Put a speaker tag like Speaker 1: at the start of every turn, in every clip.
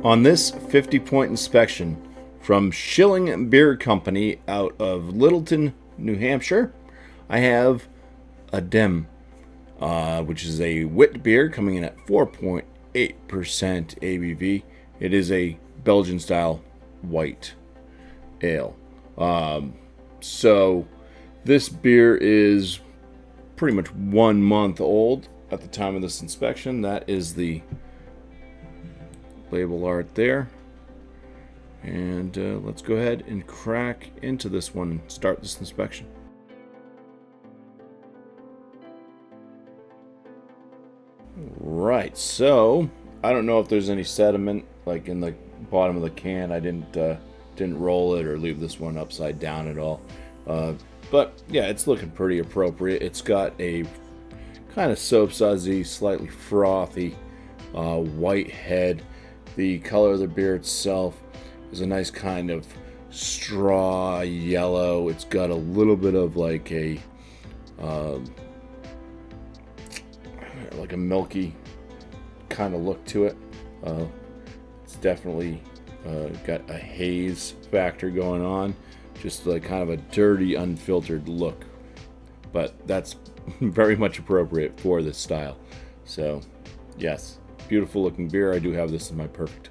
Speaker 1: On this 50-point inspection from Schilling Beer Company out of Littleton, New Hampshire, I have Adem, which is a wit beer coming in at 4.8% ABV. It is a Belgian style white ale. So this beer is pretty much 1 month old at the time of this inspection. That is the label art there. And let's go ahead and crack into this one and start this inspection. Right, so I don't know if there's any sediment like in the bottom of the can. I didn't roll it or leave this one upside down at all. But yeah, it's looking pretty appropriate. It's got a kind of soap sudsy, slightly frothy white head. The color of the beer itself is a nice kind of straw yellow. It's got a little bit of like a milky kind of look to it. It's definitely got a haze factor going on, just like kind of a dirty, unfiltered look. But that's very much appropriate for this style. So, yes, beautiful looking beer. I do have this in my perfect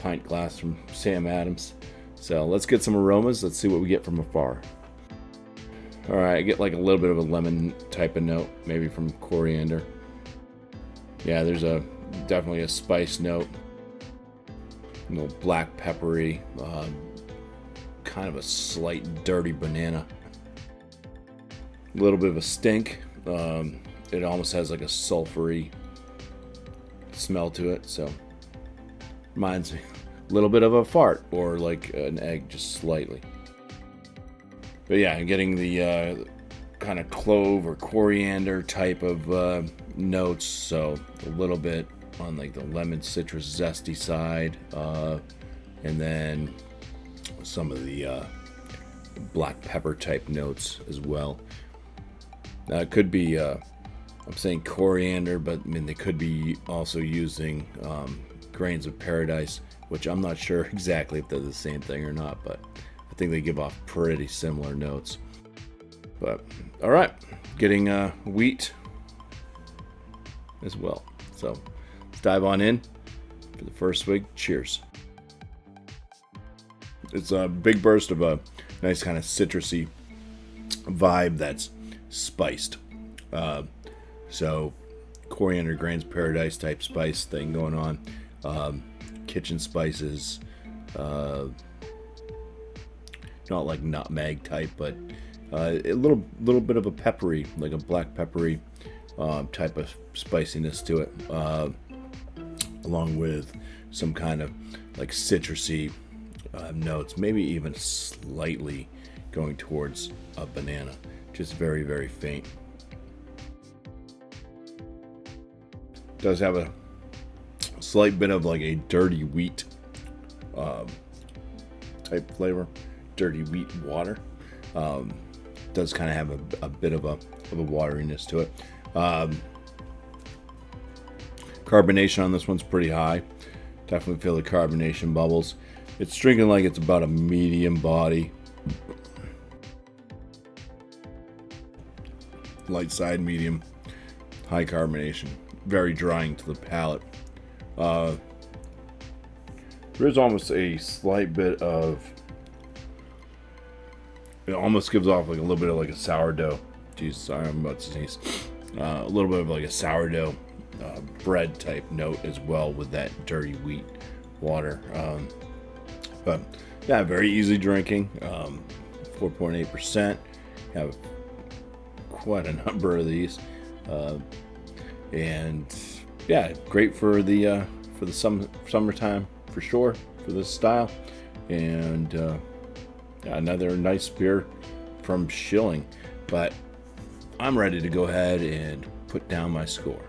Speaker 1: pint glass from Sam Adams. So let's get some aromas. Let's see what we get from afar. All right, I get like a little bit of a lemon type of note, maybe from coriander. Yeah, there's definitely a spice note. A little black peppery, kind of a slight dirty banana. A little bit of a stink. It almost has like a sulfury smell to it, so reminds me a little bit of a fart or like an egg, just slightly. But yeah, I'm getting the kind of clove or coriander type of notes, so a little bit on like the lemon citrus zesty side, and then some of the black pepper type notes as well. It could be I'm saying coriander, but I mean they could be also using grains of paradise, which I'm not sure exactly if they're the same thing or not, but I think they give off pretty similar notes. But all right, getting wheat as well. So let's dive on in for the first swig. Cheers. It's a big burst of a nice kind of citrusy vibe that's spiced. So coriander, grains of paradise type spice thing going on. Kitchen spices, not like nutmeg type, but a little bit of a peppery, like a black peppery type of spiciness to it, along with some kind of like citrusy notes, maybe even slightly going towards a banana, just very, very faint. Does have a slight bit of like a dirty wheat type flavor, dirty wheat water. Does kind of have a bit of a wateriness to it. Carbonation on this one's pretty high. Definitely feel the carbonation bubbles. It's drinking like it's about a medium body, light side medium, high carbonation, very drying to the palate. There's almost a slight bit of, it almost gives off like a little bit of like a sourdough. Jeez, sorry, I'm about to sneeze. A little bit of like a sourdough bread type note as well with that dirty wheat water. But yeah, very easy drinking. 4.8%. Have quite a number of these, and yeah, great for the summertime for sure for this style. And yeah, another nice beer from Schilling. But I'm ready to go ahead and put down my score.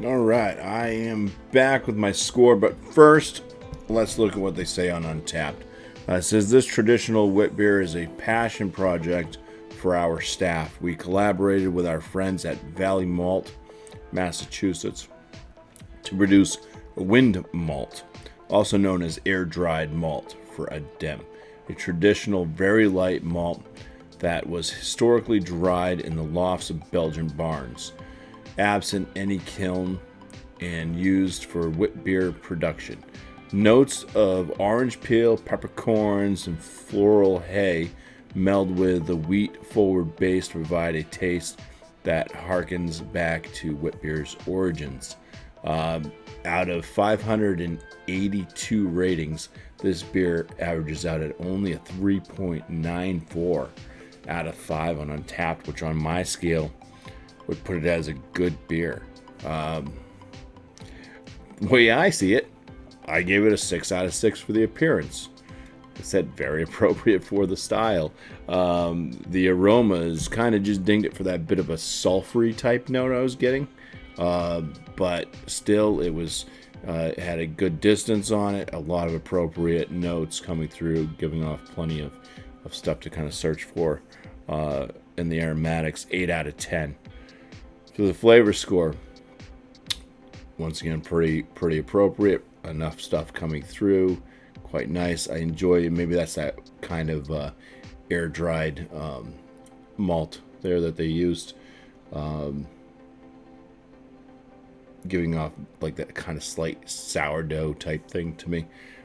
Speaker 1: All right, I am back with my score, but first, let's look at what they say on Untappd. It says this traditional wit beer is a passion project for our staff. We collaborated with our friends at Valley Malt, Massachusetts, to produce wind malt, also known as air-dried malt for Adem, a traditional very light malt that was historically dried in the lofts of Belgian barns, absent any kiln, and used for witbier production. Notes of orange peel, peppercorns, and floral hay meld with the wheat forward base to provide a taste that harkens back to witbier's origins. Out of 582 ratings, this beer averages out at only a 3.94 out of 5 on Untapped, which on my scale would put it as a good beer. The way I see it, I gave it a 6 out of 6 for the appearance. I said very appropriate for the style. The aromas kind of just dinged it for that bit of a sulfury type note I was getting. But still, it was had a good distance on it, a lot of appropriate notes coming through, giving off plenty of stuff to kind of search for in the aromatics. 8 out of 10. For the flavor score, once again, pretty appropriate. Enough stuff coming through, quite nice. I enjoy it. Maybe that's that kind of air-dried malt there that they used, giving off like that kind of slight sourdough type thing to me.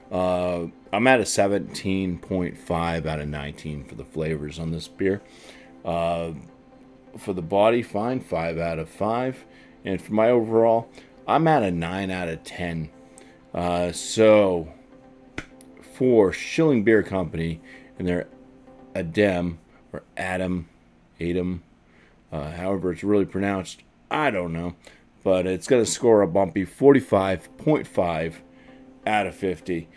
Speaker 1: I'm at a 17.5 out of 19 for the flavors on this beer. For the body, fine, 5 out of 5. And for my overall, I'm at a 9 out of 10. So for Schilling Beer Company and their Adem or Adem, however it's really pronounced, I don't know, but it's going to score a bumpy 45.5 out of 50,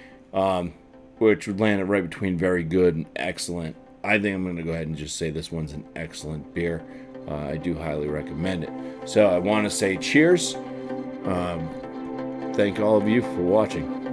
Speaker 1: which would land it right between very good and excellent. I think I'm going to go ahead and just say this one's an excellent beer. I do highly recommend it. So I want to say cheers. Thank all of you for watching.